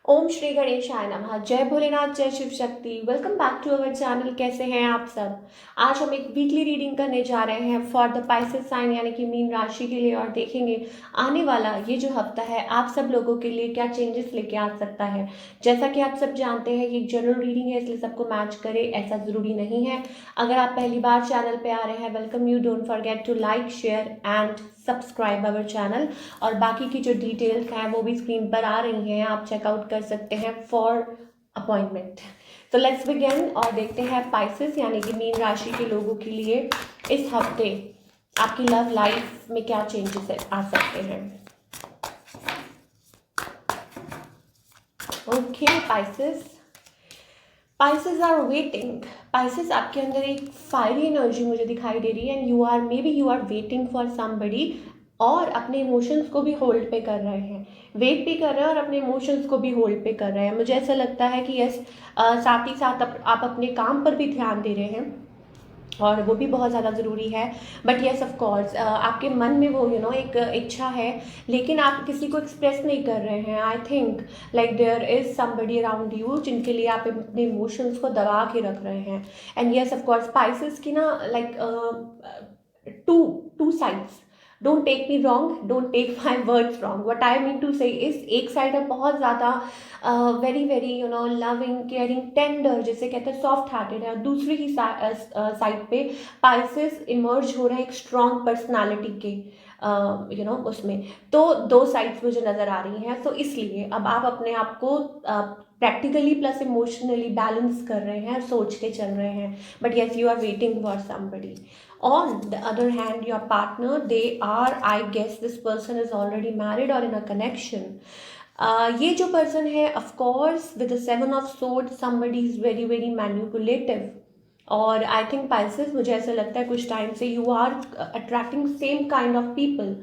ओम श्री गणेशाय नमः। जय भोलेनाथ, जय Shiv Shakti. Welcome back to our channel. कैसे हैं आप सब। आज हम एक वीकली रीडिंग करने जा रहे हैं फॉर द पाइसेस साइन यानी कि मीन राशि के लिए, और देखेंगे आने वाला ये जो हफ्ता है आप सब लोगों के लिए क्या चेंजेस लेके आ सकता है। जैसा कि आप सब जानते हैं ये एक जनरल रीडिंग है, इसलिए सबको मैच करे ऐसा ज़रूरी नहीं है। अगर आप पहली बार चैनल पे आ रहे हैं, welcome you. Don't forget to like, share and subscribe our channel. और बाकी की जो डिटेल्स हैं वो भी स्क्रीन पर आ रही हैं, आप चेकआउट कर सकते हैं फॉर अपॉइंटमेंट। तो लेट्स बिगिन और देखते हैं पाइसेस यानी कि मीन राशि के लोगों के लिए इस हफ्ते आपकी लव लाइफ में क्या चेंजेस आ सकते हैं। Okay Pisces are waiting. Pisces आपके अंदर एक फायरी एनर्जी मुझे दिखाई दे रही है, and you are waiting for somebody, और अपने इमोशंस को भी होल्ड पे कर रहे हैं। वेट भी कर रहे हैं और अपने इमोशंस को भी होल्ड पे कर रहे हैं। मुझे ऐसा लगता है कि यस, साथ ही साथ आप अपने काम पर भी ध्यान दे रहे हैं और वो भी बहुत ज़्यादा ज़रूरी है। बट येस ऑफ कोर्स आपके मन में वो एक इच्छा है, लेकिन आप किसी को एक्सप्रेस नहीं कर रहे हैं। I think like there is somebody around you जिनके लिए आप अपने इमोशंस को दबा के रख रहे हैं। And yes of course Pisces की ना like two two sides. Don't take me wrong, don't take my words wrong. What I mean to say इस एक साइड है बहुत ज़्यादा very very loving, caring, tender जिसे कहते हैं, सॉफ्ट हार्टेड है। दूसरी ही साइड पे पाइसेस इमर्ज हो रहे हैं एक स्ट्रॉन्ग पर्सनालिटी के उसमें। तो दो साइड्स मुझे नज़र आ रही हैं। तो इसलिए अब आप अपने आप को प्रैक्टिकली प्लस इमोशनली बैलेंस कर रहे हैं, सोच के चल रहे हैं। But yes, you are waiting for somebody. On the other hand, your partner, they are, I guess this person is already married or in a connection. ये जो पर्सन है of course with the seven of sword, somebody is very very manipulative. और I think Pisces, मुझे ऐसा लगता है कुछ time से you are attracting same kind of people.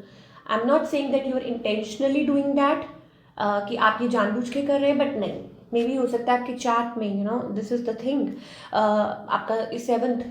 I am not saying that you are intentionally doing that, कि आप ये जानबूझ के कर रहे हैं, बट नहीं, मे भी हो सकता है आपके चार्ट में दिस इज द थिंग। आपका सेवन्थ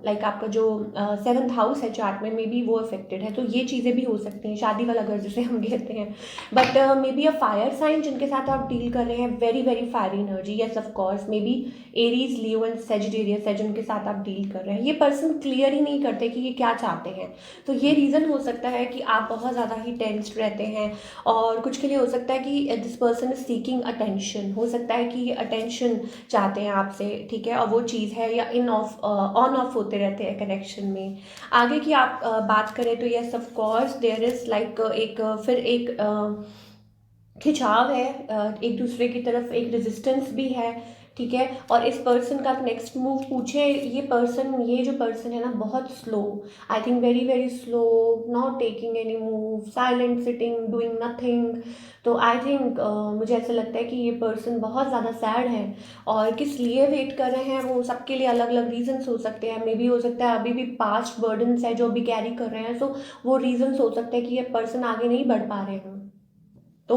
लाइक आपका जो सेवन्थ हाउस है चार्ट में, मे बी वो अफेक्टेड है। तो ये चीज़ें भी हो सकती हैं, शादी वाला घर जिसे हम कहते हैं। But may be a fire sign जिनके साथ आप डील कर रहे हैं, very very fiery energy. Yes of course may be Aries, Leo and Sagittarius है जिनके साथ आप डील कर रहे हैं। ये पर्सन क्लियर ही नहीं करते कि ये क्या चाहते हैं। तो ये रीज़न हो सकता है कि आप बहुत ज़्यादा ही टेंस्ड रहते हैं, और कुछ के लिए हो सकता है कि this person is seeking attention. हो सकता है कि ये अटेंशन चाहते हैं आपसे, ठीक है, और वो चीज़ है, या इन ऑफ ऑन ऑफ होते रहते हैं कनेक्शन में। आगे की आप बात करें तो yes of course there is like फिर एक खिंचाव है एक दूसरे की तरफ, एक रेजिस्टेंस भी है, ठीक है। और इस पर्सन का नेक्स्ट मूव पूछे, ये जो पर्सन है ना, बहुत slow, I think very very slow, not taking any move, silent sitting, doing nothing. तो आई थिंक मुझे ऐसा लगता है कि ये पर्सन बहुत ज़्यादा सैड है, और किस लिए वेट कर रहे हैं वो सबके लिए अलग अलग रीजंस हो सकते हैं। मे बी हो सकता है अभी भी पास्ट बर्डन्स है जो अभी कैरी कर रहे हैं, सो वो रीजंस हो सकते हैं कि ये पर्सन आगे नहीं बढ़ पा रहे हैं। तो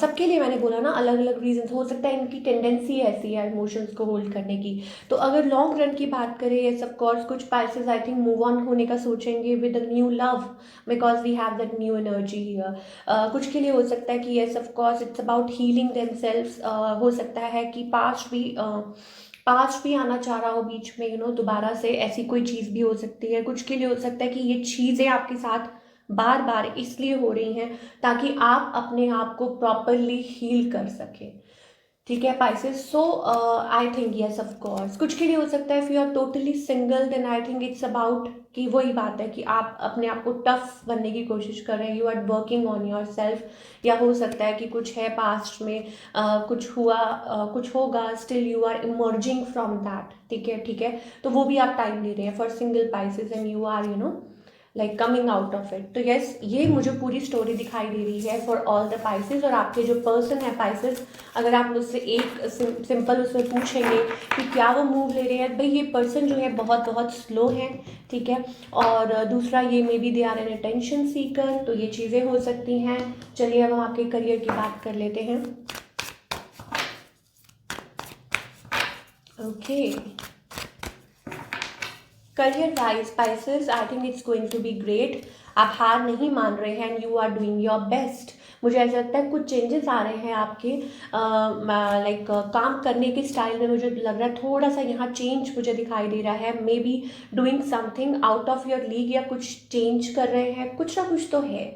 सबके लिए मैंने बोला ना, अलग अलग रीजंस हो सकता है, इनकी टेंडेंसी ऐसी है इमोशंस को होल्ड करने की। तो अगर लॉन्ग रन की बात करें, यस ऑफ कोर्स कुछ Pisces I think move on होने का सोचेंगे with a new love, because we have that new energy here. कुछ के लिए हो सकता है कि yes of course it's about healing themselves. हो सकता है कि पास्ट भी आना चाह रहा हो बीच में, दोबारा से ऐसी कोई चीज़ भी हो सकती है। कुछ के लिए हो सकता है कि ये चीज़ें आपके साथ बार बार इसलिए हो रही हैं ताकि आप अपने आप को प्रॉपरली हील कर सकें, ठीक है Pisces. So I think yes of course कुछ के लिए हो सकता है if you are totally single, then I think it's about कि वही बात है कि आप अपने आप को टफ बनने की कोशिश कर रहे हैं, you are working on yourself. या हो सकता है कि कुछ है पास्ट में, कुछ हुआ, कुछ होगा, still you are emerging from that, ठीक है। तो वो भी आप टाइम ले रहे हैं for single Pisces, and you are like coming out of it. तो यस, ये मुझे पूरी स्टोरी दिखाई दे रही है फॉर ऑल द पाइसेस। और आपके जो पर्सन है पाइसेस, अगर आप मुझसे एक सिंपल उसमें पूछेंगे कि क्या वो मूव ले रहे हैं, भाई ये पर्सन जो है बहुत बहुत स्लो है, ठीक है। और दूसरा, ये may be they are an attention seeker, तो ये चीज़ें हो सकती हैं। चलिए अब हम आपके करियर की बात कर लेते हैं। Okay, career wise Pisces, I think it's going to be great. आप हार नहीं मान रहे हैं, and you are doing your best. मुझे ऐसा लगता है कुछ चेंजेस आ रहे हैं आपके लाइक काम करने के स्टाइल में। मुझे लग रहा है थोड़ा सा यहाँ चेंज मुझे दिखाई दे रहा है। May be doing something out of your league, या कुछ चेंज कर रहे हैं, कुछ ना कुछ तो है।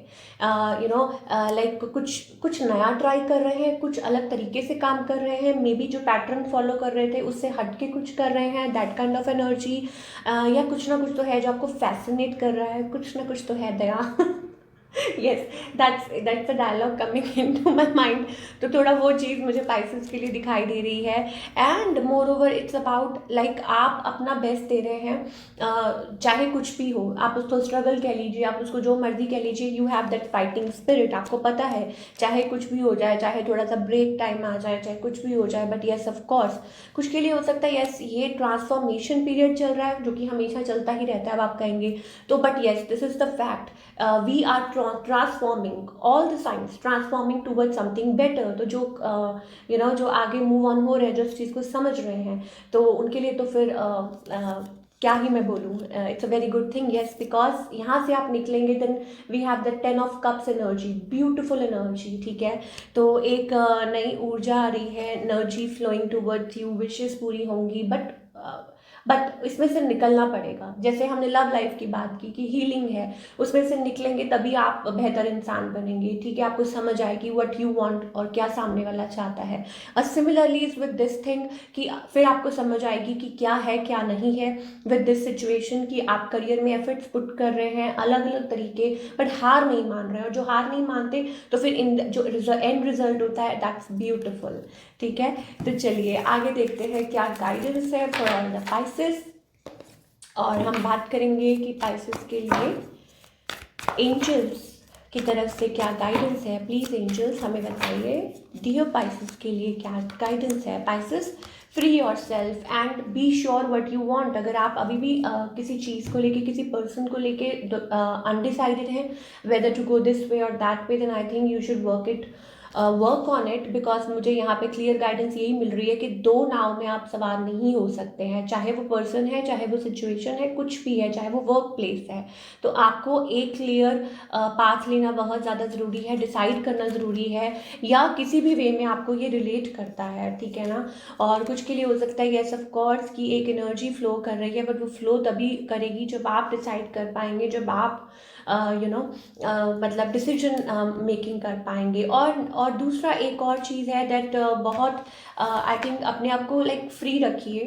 लाइक कुछ कुछ नया ट्राई कर रहे हैं, कुछ अलग तरीके से काम कर रहे हैं। मे बी जो पैटर्न फॉलो कर रहे थे उससे हट के कुछ कर रहे हैं, दैट काइंड ऑफ एनर्जी। या कुछ ना कुछ तो है जो आपको फैसिनेट कर रहा है, कुछ ना कुछ तो है दया। Yes, that's a dialogue coming into my mind. तो थोड़ा वो चीज़ मुझे पाइसेस के लिए दिखाई दे रही है। And more over it's about like आप अपना बेस्ट दे रहे हैं, चाहे कुछ भी हो। आप उसको स्ट्रगल कह लीजिए, आप उसको जो मर्जी कह लीजिए, you have that fighting spirit. आपको पता है चाहे कुछ भी हो जाए, चाहे थोड़ा सा ब्रेक टाइम आ जाए, चाहे कुछ भी हो जाए, बट येस ऑफ कोर्स कुछ के लिए हो सकता है यस ये ट्रांसफॉर्मेशन पीरियड चल रहा है जो कि हमेशा चलता ही रहता है, अब आप कहेंगे तो। But yes this is the fact, we are transforming all the science, transforming toward something better. तो जो जो आगे मूव ऑन हो रहे हैं, जो इस चीज़ को समझ रहे हैं, तो उनके लिए तो फिर क्या ही मैं बोलूँ, it's a very good thing. Yes, because यहाँ से आप निकलेंगे then we have the 10 of cups energy, beautiful energy. ठीक है, तो एक नई ऊर्जा आ रही है, energy flowing towards you, wishes पूरी होंगी। बट इसमें से निकलना पड़ेगा। जैसे हमने लव लाइफ की बात की कि हीलिंग है, उसमें से निकलेंगे तभी आप बेहतर इंसान बनेंगे। ठीक है, आपको समझ आएगी व्हाट यू वांट और क्या सामने वाला चाहता है। और similarly is with this thing कि फिर आपको समझ आएगी कि क्या है क्या नहीं है विद दिस सिचुएशन, कि आप करियर में एफर्ट्स पुट कर रहे हैं अलग अलग तरीके, बट हार नहीं मान रहे हैं। और जो हार नहीं मानते तो फिर इन जो एंड रिजल्ट होता है दैट्स ब्यूटिफुल। ठीक है, तो चलिए आगे देखते हैं क्या गाइडेंस है फॉर ऑल द पाइसेस। और हम बात करेंगे कि पाइसेस के लिए एंजल्स की तरफ से क्या गाइडेंस है। प्लीज़ एंजल्स हमें बताइए डियर पाइसेस के लिए क्या गाइडेंस है। Pisces, free your self and be sure what you want. अगर आप अभी भी किसी चीज़ को लेके, किसी पर्सन को लेके अनडिसाइडेड हैं whether to go this way और that way, then I think you should work on it. Because मुझे यहाँ पे क्लियर गाइडेंस यही मिल रही है कि दो नाव में आप सवार नहीं हो सकते हैं, चाहे वो पर्सन है, चाहे वो सिचुएशन है, कुछ भी है, चाहे वो वर्क प्लेस है। तो आपको एक क्लियर पाथ लेना बहुत ज़्यादा ज़रूरी है, डिसाइड करना ज़रूरी है, या किसी भी वे में आपको ये रिलेट करता है। ठीक है ना। और कुछ के लिए हो सकता है येस ऑफ कोर्स कि एक एनर्जी फ्लो कर रही है, बट वो फ्लो तभी करेगी जब आप डिसाइड कर पाएंगे, जब आप मतलब डिसीजन मेकिंग कर पाएंगे। और दूसरा एक और चीज़ है दैट बहुत आई थिंक अपने आप को लाइक फ्री रखिए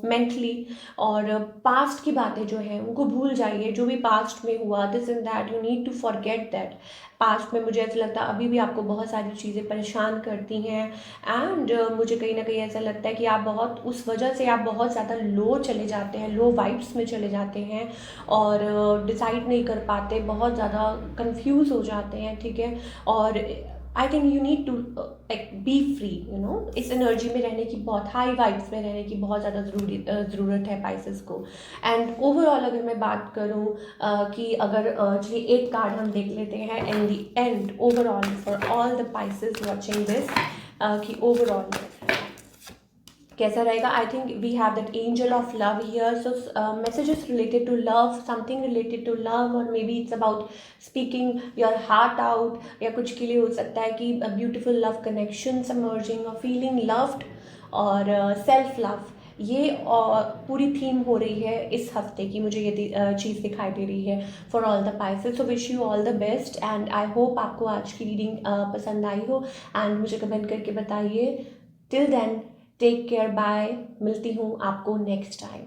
मेंटली, और पास्ट की बातें जो हैं उनको भूल जाइए। जो भी पास्ट में हुआ, this and that, you need to forget that. Past में मुझे ऐसा लगता है अभी भी आपको बहुत सारी चीज़ें परेशान करती हैं। एंड मुझे कहीं ना कहीं ऐसा लगता है कि आप बहुत उस वजह से आप बहुत ज़्यादा लो चले जाते हैं, लो वाइब्स में चले जाते हैं, और डिसाइड नहीं कर पाते, बहुत ज़्यादा कंफ्यूज हो जाते हैं। ठीक है, और I think you need to like be free, इस एनर्जी में रहने की, बहुत हाई वाइब्स में रहने की बहुत ज़्यादा ज़रूरत है पाइसेस को। एंड ओवरऑल अगर मैं बात करूँ कि अगर चलिए एक कार्ड हम देख लेते हैं in the end overall for all the Pisces watching this, कि ओवरऑल कैसा रहेगा। I think we have that angel of love here, so messages related to love, something related to love, और maybe it's about speaking your heart out, या कुछ के लिए हो सकता है कि ब्यूटिफुल लव कनेक्शन इमर्जिंग और फीलिंग लव्ड, और सेल्फ लव। ये पूरी थीम हो रही है इस हफ्ते की, मुझे ये चीज़ दिखाई दे रही है for all the Pisces. So wish you all the best and I hope आपको आज की रीडिंग पसंद आई हो, एंड मुझे कमेंट करके बताइए। Till then take care, bye, मिलती हूँ आपको नेक्स्ट टाइम।